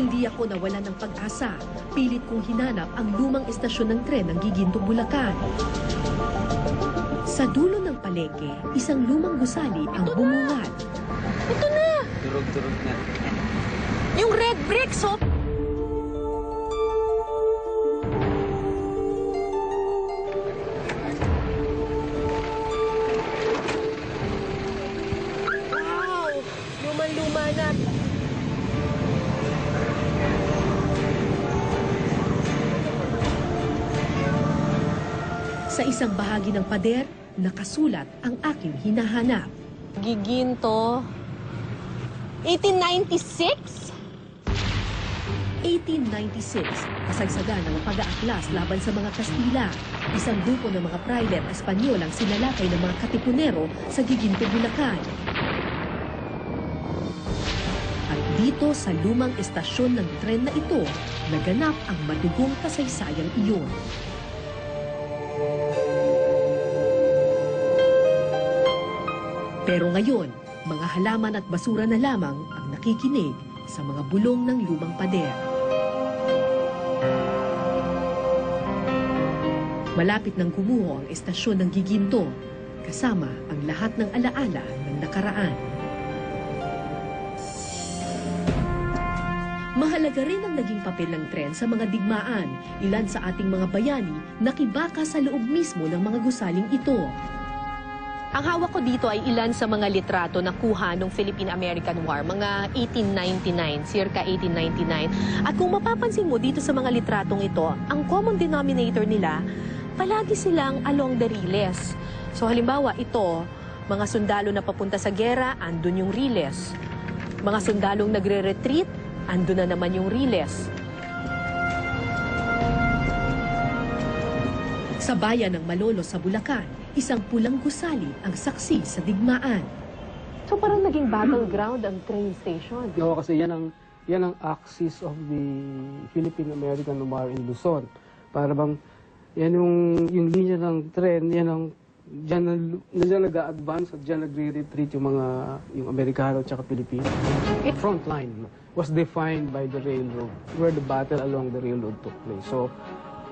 Hindi ako nawalan ng pag-asa. Pilit kong hinanap ang lumang estasyon ng tren ng Giginto, Bulacan. Sa dulo ng palengke, isang lumang gusali ang bumungad. Ito na! Durog-durog na. Yung red bricks, oh! Wow! Luman-luma na. Sa isang bahagi ng pader, nakasulat ang aking hinahanap. Giginto. 1896? 1896, kasagsagan ng pag-aaklas laban sa mga Kastila. Isang grupo ng mga private at Espanyol ang sinalakay ng mga katipunero sa Giginto, Bulacan. At dito sa lumang estasyon ng tren na ito, naganap ang madugong kasaysayang iyon. Pero ngayon, mga halaman at basura na lamang ang nakikinig sa mga bulong ng lumang pader. Malapit nang gumuho ang estasyon ng Giginto, kasama ang lahat ng alaala ng nakaraan. Mahalaga rin ang naging papel ng tren sa mga digmaan. Ilan sa ating mga bayani nakibaka sa loob mismo ng mga gusaling ito. Ang hawak ko dito ay ilan sa mga litrato na kuha ng Philippine-American War, mga 1899, circa 1899. At kung mapapansin mo dito sa mga litratong ito, ang common denominator nila, palagi silang along the riles. So halimbawa ito, mga sundalo na papunta sa gera, andun yung riles. Mga sundalong nagre-retreat, andun na naman yung riles. Sa bayan ng Malolos sa Bulacan, isang pulang gusali ang saksi sa digmaan. So parang naging battleground ang train station. Oo, kasi yan ang axis of the Philippine-American War in Luzon. Para bang yan yung linya ng tren, yan ang diyan nag-a-advance at diyan nagre-retreat yung Amerikano at saka Pilipino. The front line was defined by the railroad, where the battle along the railroad took place. So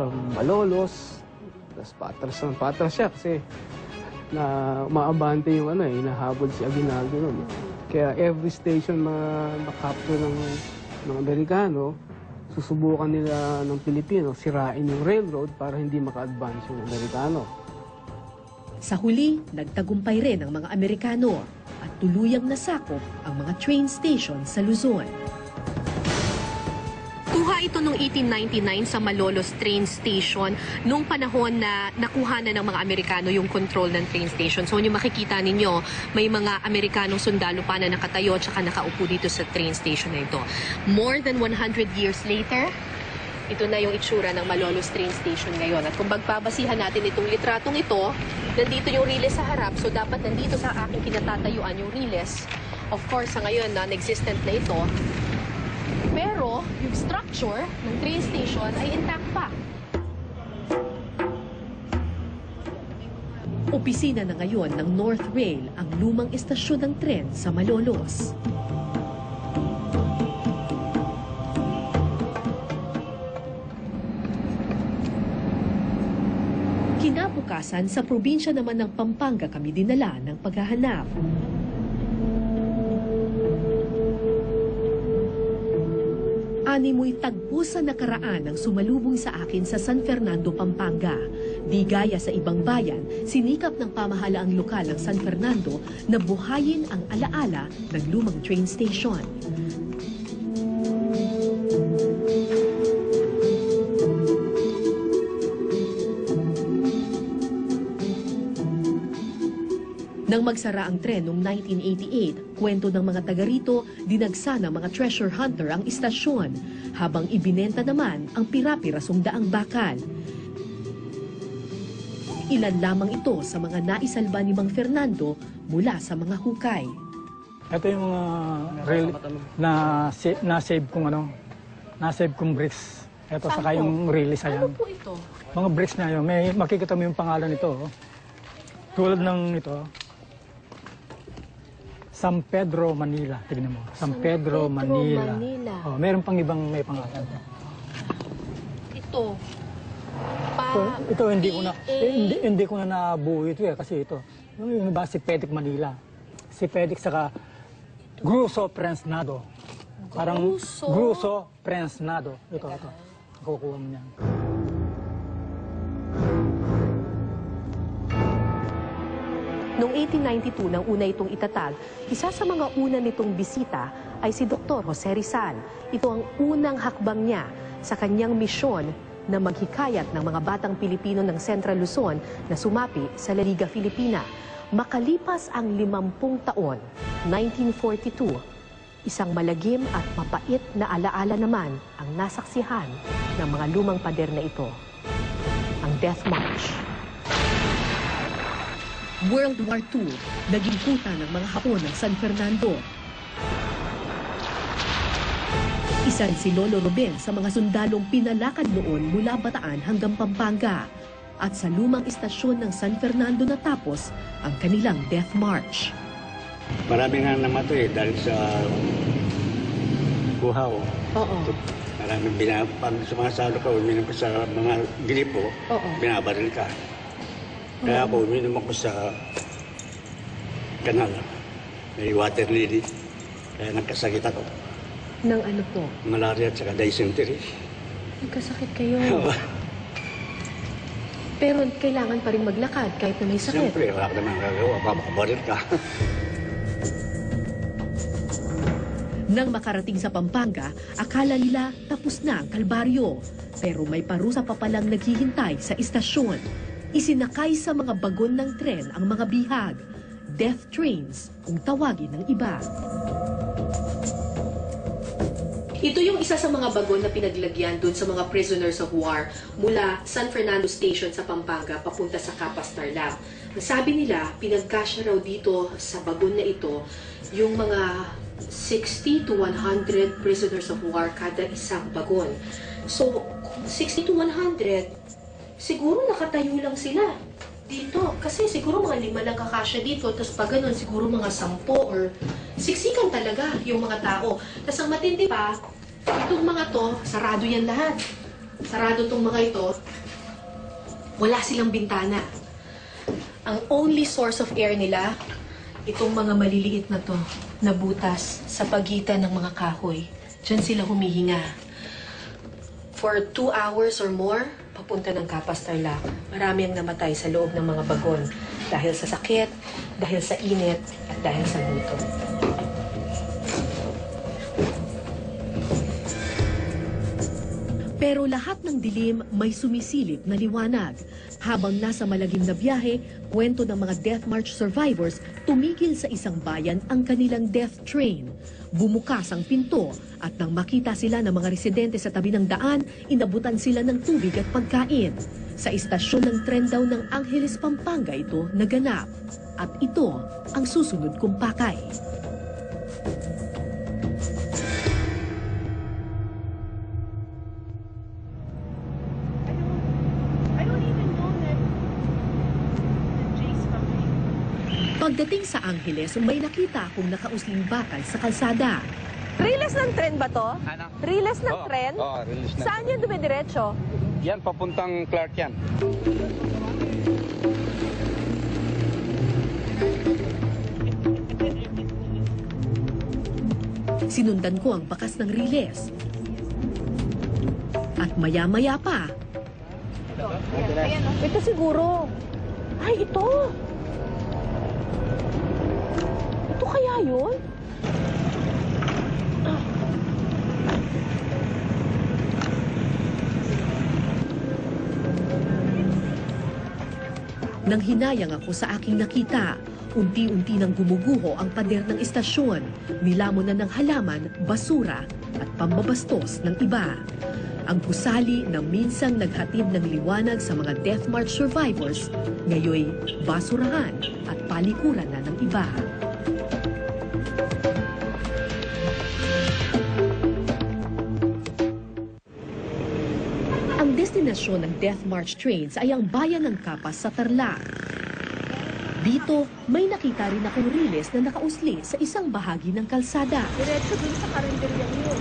from Malolos, patras siya kasi na maabante yung hinahabol si Aguinaldo noon. Kaya every station makapto ng Amerikano, susubukan nila ng Pilipino sirain yung railroad para hindi maka-advance yung Amerikano. Sa huli, nagtagumpay rin ang mga Amerikano at tuluyang nasakop ang mga train station sa Luzon. Kuha ito noong 1899 sa Malolos train station nung panahon na nakuha na ng mga Amerikano yung control ng train station. So yung makikita ninyo, may mga Amerikanong sundalo pa na nakatayo at saka nakaupo dito sa train station na ito. More than 100 years later, ito na yung itsura ng Malolos train station ngayon. At kung magbabasihan natin itong litratong ito, nandito yung riles sa harap. So dapat nandito sa aking kinatatayuan yung riles. Of course, sa ngayon, non-existent na ito. Pero yung structure ng train station ay intact pa. Opisina na ngayon ng North Rail ang lumang estasyon ng tren sa Malolos. Kinabukasan, sa probinsya naman ng Pampanga kami dinala ng paghahanap. Animoy tagpo sa nakaraan ang sumalubong sa akin sa San Fernando, Pampanga. Di gaya sa ibang bayan, sinikap ng pamahalaang lokal ng San Fernando na buhayin ang alaala ng lumang train station. Nang magsara ang tren noong 1988, kwento ng mga taga rito, dinagsa ng mga treasure hunter ang istasyon, habang ibinenta naman ang pira-pirasong daang bakal. Ilan lamang ito sa mga naisalba ni Mang Fernando mula sa mga hukay. Ito yung rail na-save kong bricks. Ito saka yung release ayan. Ano po ito? Mga bricks na yun. May makikita mo yung pangalan nito. Tulad ng ito. San Pedro, Manila. Tignan mo. San Pedro, Manila. Oh, meron pang ibang may pangalan. Ito. Ito hindi ko na nabuo ito kasi ito. Yung iba si Pedrick Manila. Si Pedrick saka Gruso Prensnado. Parang Gruso Prensnado. Ito. Kukuha mo niyan. Noong 1892 nang una itong itatag, isa sa mga una nitong bisita ay si Dr. Jose Rizal. Ito ang unang hakbang niya sa kanyang misyon na maghikayat ng mga batang Pilipino ng Central Luzon na sumapi sa La Liga Filipina. Makalipas ang 50 taon, 1942, isang malagim at mapait na alaala naman ang nasaksihan ng mga lumang pader na ito, ang Death March. World War II, naging kuta ng mga Hapon ng San Fernando. Isan si Lolo Ruben sa mga sundalong pinalakad noon mula Bataan hanggang Pampanga. At sa lumang istasyon ng San Fernando natapos ang kanilang Death March. Marami nga namatay dahil sa buhaw. Oo. Maraming pag sumasalo ka, uminom ka sa mga gripo, binabaril ka. Kaya ako uminom ako sa kanal. May water lily. Kaya nagkasakit ako. Ng ano po? Malaria at saka dysentery. Nagkasakit kayo. Pero kailangan pa rin maglakad kahit na may sakit. Siyempre, wala ka naman gagawa. Makabaril ka. Nang makarating sa Pampanga, akala nila tapos na ang kalbaryo. Pero may parusa pa palang naghihintay sa istasyon. Isinakay sa mga bagon ng tren ang mga bihag, death trains kung tawagin ng iba. Ito yung isa sa mga bagon na pinaglagyan doon sa mga prisoners of war mula San Fernando Station sa Pampanga papunta sa Capas Tarlac. Ang sabi nila, pinagkasya raw dito sa bagon na ito yung mga 60 to 100 prisoners of war kada isang bagon. So, kung 60 to 100, siguro nakatayo lang sila dito. Kasi siguro mga 5 lang kakasya dito. Tapos pag ganun, siguro mga 10 or siksikan talaga yung mga tao. Tapos ang matindi pa, itong mga to, sarado yan lahat. Sarado tong mga ito. Wala silang bintana. Ang only source of air nila, itong mga maliliit na to, na butas sa pagitan ng mga kahoy. Diyan sila humihinga. For 2 hours or more, papunta ng Capas Tarlac. Marami ang namatay sa loob ng mga bagon dahil sa sakit, dahil sa init, at dahil sa gutom. Pero lahat ng dilim may sumisilip na liwanag. Habang nasa malagim na biyahe, kwento ng mga Death March survivors, tumigil sa isang bayan ang kanilang death train. Bumukas ang pinto at nang makita sila ng mga residente sa tabi ng daan, inabutan sila ng tubig at pagkain. Sa istasyon ng tren daw ng Angeles, Pampanga ito naganap. At ito ang susunod kong pakay. Pagdating sa Angeles, may nakita akong nakausling bakal sa kalsada. Riles ng tren ba to? Ano? Riles ng tren? Oo, release na. Saan yan dumidiretso? Yan, papuntang Clark yan. Sinundan ko ang bakas ng riles. At maya-maya pa, Ito siguro. Ay, ito. Ito kaya yun? nang hinayang ako sa aking nakita, unti-unti nang gumuguho ang pader ng istasyon, nilamon na ng halaman, basura at pambabastos ng iba. Ang gusali na minsang naghatid ng liwanag sa mga Death March survivors, ngayoy basurahan at palikuran na ng iba. Ang destinasyon ng Death March trains ay ang bayan ng Capas sa Tarlac. Dito, may nakita rin akong riles na nakausli sa isang bahagi ng kalsada. Diretso dun sa karinderyang yun.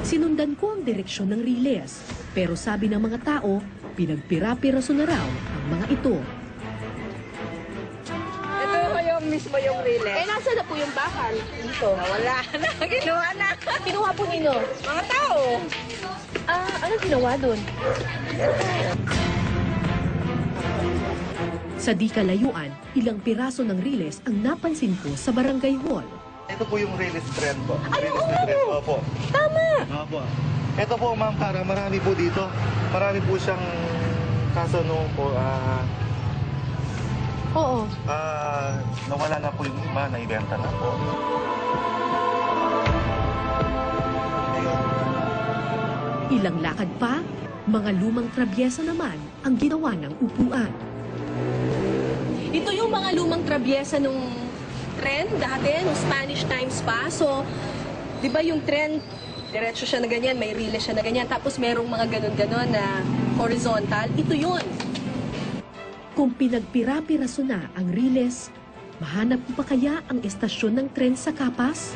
Sinundan ko ang direksyon ng riles, pero sabi ng mga tao, pinagpira-piraso na raw ang mga ito. Ito yung mismo yung relay. Eh, nasa na po yung bakal? Dito. Wala na. Ginawa na. Kinuha po nino. Mga tao. Anong ginawa dun? Sa di kalayuan, ilang piraso ng riles ang napansin ko sa barangay hall. Ito po yung release trend po. Ay, Release oo, na trend. ano? Opo. Tama. Opo. Ito po, ma'am, para marami po dito. Marami po siyang kaso noong po, Oo. nawala na po yung iba, naibenta na po. Ilang lakad pa, mga lumang trabyesa naman ang ginawa ng upuan. Ito yung mga lumang trabyesa nung tren dati, nung Spanish times pa. So, di ba yung tren, diretso siya na ganyan, may relay siya na ganyan, tapos merong mga ganon-ganon na horizontal. Ito yun. Kung pinagpira-piraso na ang riles, mahanap mo pa kaya ang estasyon ng tren sa Kapas?